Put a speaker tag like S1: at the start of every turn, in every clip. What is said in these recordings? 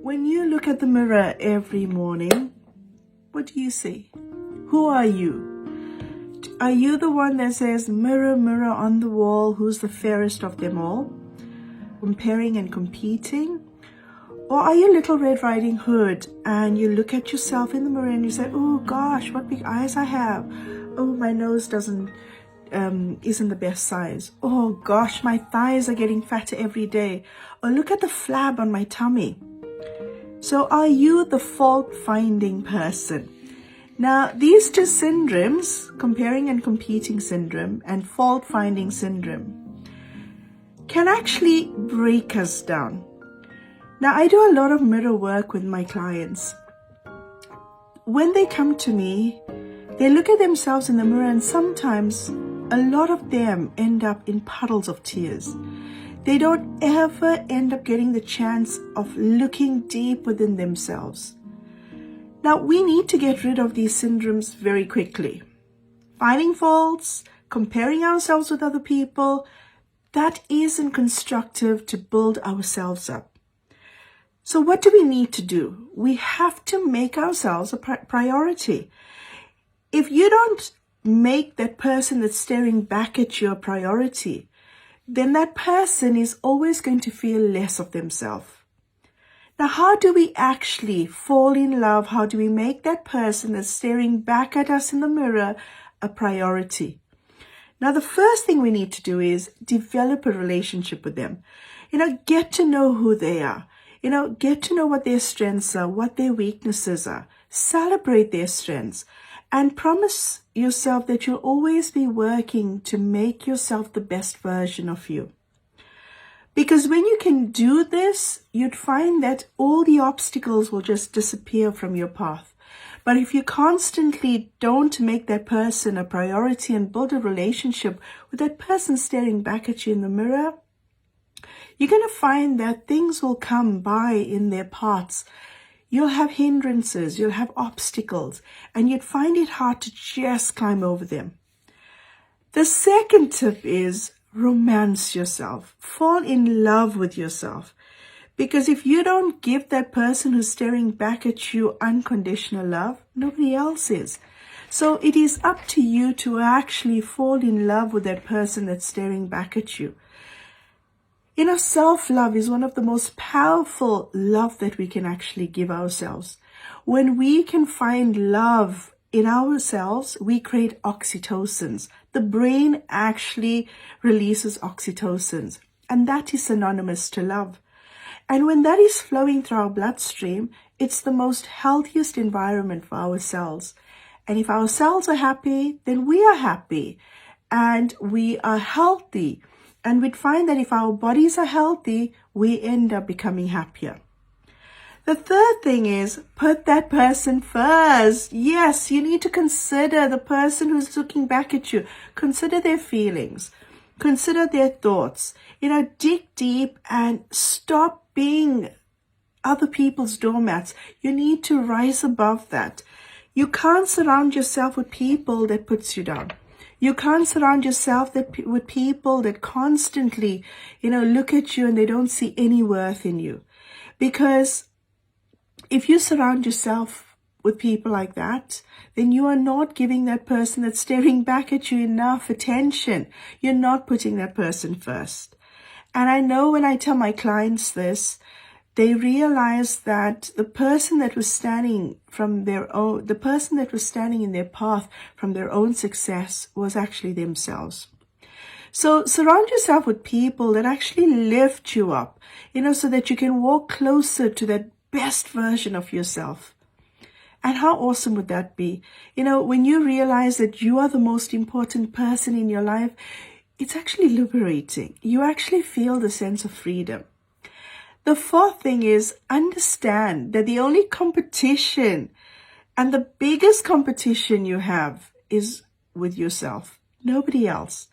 S1: When you look at the mirror every morning, what do you see? Who are you? Are you the one that says, mirror, mirror on the wall, who's the fairest of them all? Comparing and competing? Or are you Little Red Riding Hood and you look at yourself in the mirror and you say, oh gosh, what big eyes I have. Oh, my nose isn't the best size. Oh gosh, my thighs are getting fatter every day. Or look at the flab on my tummy. So are you the fault-finding person? Now, these two syndromes, comparing and competing syndrome and fault-finding syndrome, can actually break us down. Now, I do a lot of mirror work with my clients. When they come to me, they look at themselves in the mirror, and sometimes a lot of them end up in puddles of tears. They don't ever end up getting the chance of looking deep within themselves. Now, we need to get rid of these syndromes very quickly. Finding faults, comparing ourselves with other people, that isn't constructive to build ourselves up. So what do we need to do? We have to make ourselves a priority. If you don't make that person that's staring back at you a priority, then that person is always going to feel less of themselves. Now, how do we actually fall in love? How do we make that person that's staring back at us in the mirror a priority? Now, the first thing we need to do is develop a relationship with them. Get to know who they are. Get to know what their strengths are, what their weaknesses are. Celebrate their strengths. And promise yourself that you'll always be working to make yourself the best version of you. Because when you can do this, you'd find that all the obstacles will just disappear from your path. But if you constantly don't make that person a priority and build a relationship with that person staring back at you in the mirror, you're going to find that things will come by in their paths. You'll have hindrances, you'll have obstacles, and you'd find it hard to just climb over them. The second tip is romance yourself. Fall in love with yourself. Because if you don't give that person who's staring back at you unconditional love, nobody else is. So it is up to you to actually fall in love with that person that's staring back at you. Self-love is one of the most powerful love that we can actually give ourselves. When we can find love in ourselves, we create oxytocins. The brain actually releases oxytocins, and that is synonymous to love. And when that is flowing through our bloodstream, it's the most healthiest environment for our cells. And if our cells are happy, then we are happy and we are healthy. And we'd find that if our bodies are healthy, we end up becoming happier. The third thing is put that person first. Yes, you need to consider the person who's looking back at you. Consider their feelings. Consider their thoughts. Dig deep and stop being other people's doormats. You need to rise above that. You can't surround yourself with people that puts you down. You can't surround yourself with people that constantly, look at you and they don't see any worth in you. Because if you surround yourself with people like that, then you are not giving that person that's staring back at you enough attention. You're not putting that person first. And I know when I tell my clients this, they realize that the person that was standing in their path from their own success was actually themselves. So surround yourself with people that actually lift you up, so that you can walk closer to that best version of yourself. And how awesome would that be? When you realize that you are the most important person in your life, it's actually liberating. You actually feel the sense of freedom. The fourth thing is understand that the only competition and the biggest competition you have is with yourself, nobody else.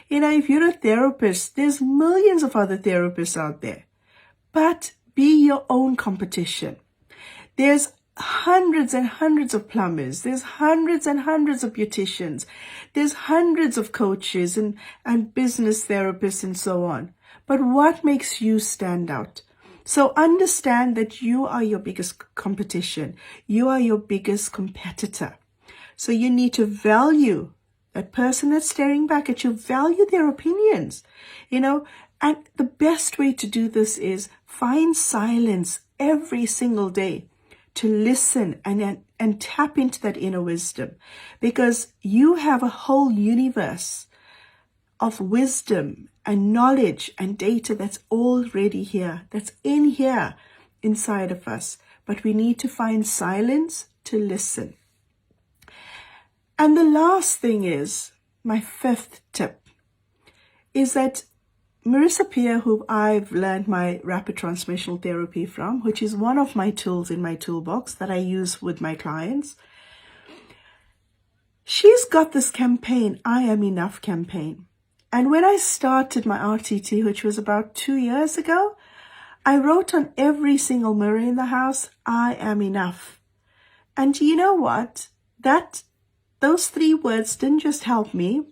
S1: If you're a therapist, there's millions of other therapists out there, but be your own competition. There's hundreds and hundreds of plumbers. There's hundreds and hundreds of beauticians. There's hundreds of coaches and business therapists and so on. But what makes you stand out? So understand that you are your biggest competition. You are your biggest competitor. So you need to value that person that's staring back at you, value their opinions, and the best way to do this is find silence every single day to listen and tap into that inner wisdom, because you have a whole universe of wisdom and knowledge and data that's already here, that's in here inside of us. But we need to find silence to listen. And the last thing is, my fifth tip, is that Marissa Peer, who I've learned my rapid transmissional therapy from, which is one of my tools in my toolbox that I use with my clients, she's got this campaign, I Am Enough campaign. And when I started my RTT, which was about 2 years ago, I wrote on every single mirror in the house, I am enough. And you know what? Those 3 words didn't just help me.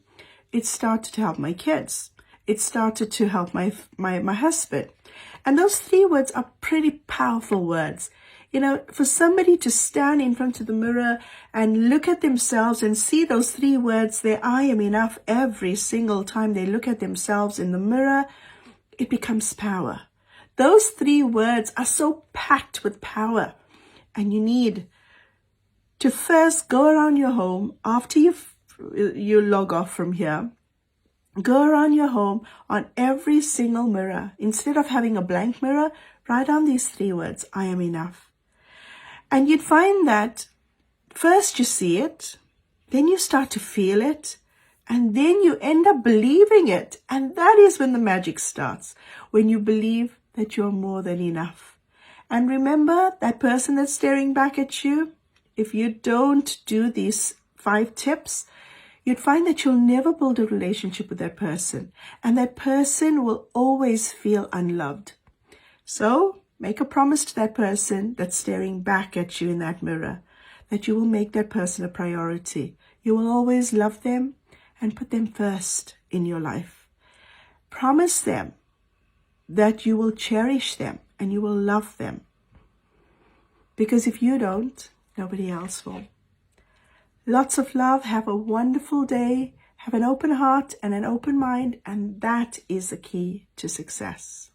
S1: It started to help my kids. It started to help my husband. And those 3 words are pretty powerful words. For somebody to stand in front of the mirror and look at themselves and see those 3 words there, I am enough, every single time they look at themselves in the mirror, it becomes power. Those 3 words are so packed with power. And you need to first go around your home after you log off from here. Go around your home on every single mirror. Instead of having a blank mirror, write down these 3 words, I am enough. And you'd find that first you see it, then you start to feel it, and then you end up believing it. And that is when the magic starts, when you believe that you're more than enough. And remember, that person that's staring back at you, if you don't do these 5 tips, you'd find that you'll never build a relationship with that person, and that person will always feel unloved. So make a promise to that person that's staring back at you in that mirror, that you will make that person a priority. You will always love them and put them first in your life. Promise them that you will cherish them and you will love them. Because if you don't, nobody else will. Lots of love. Have a wonderful day. Have an open heart and an open mind, and that is the key to success.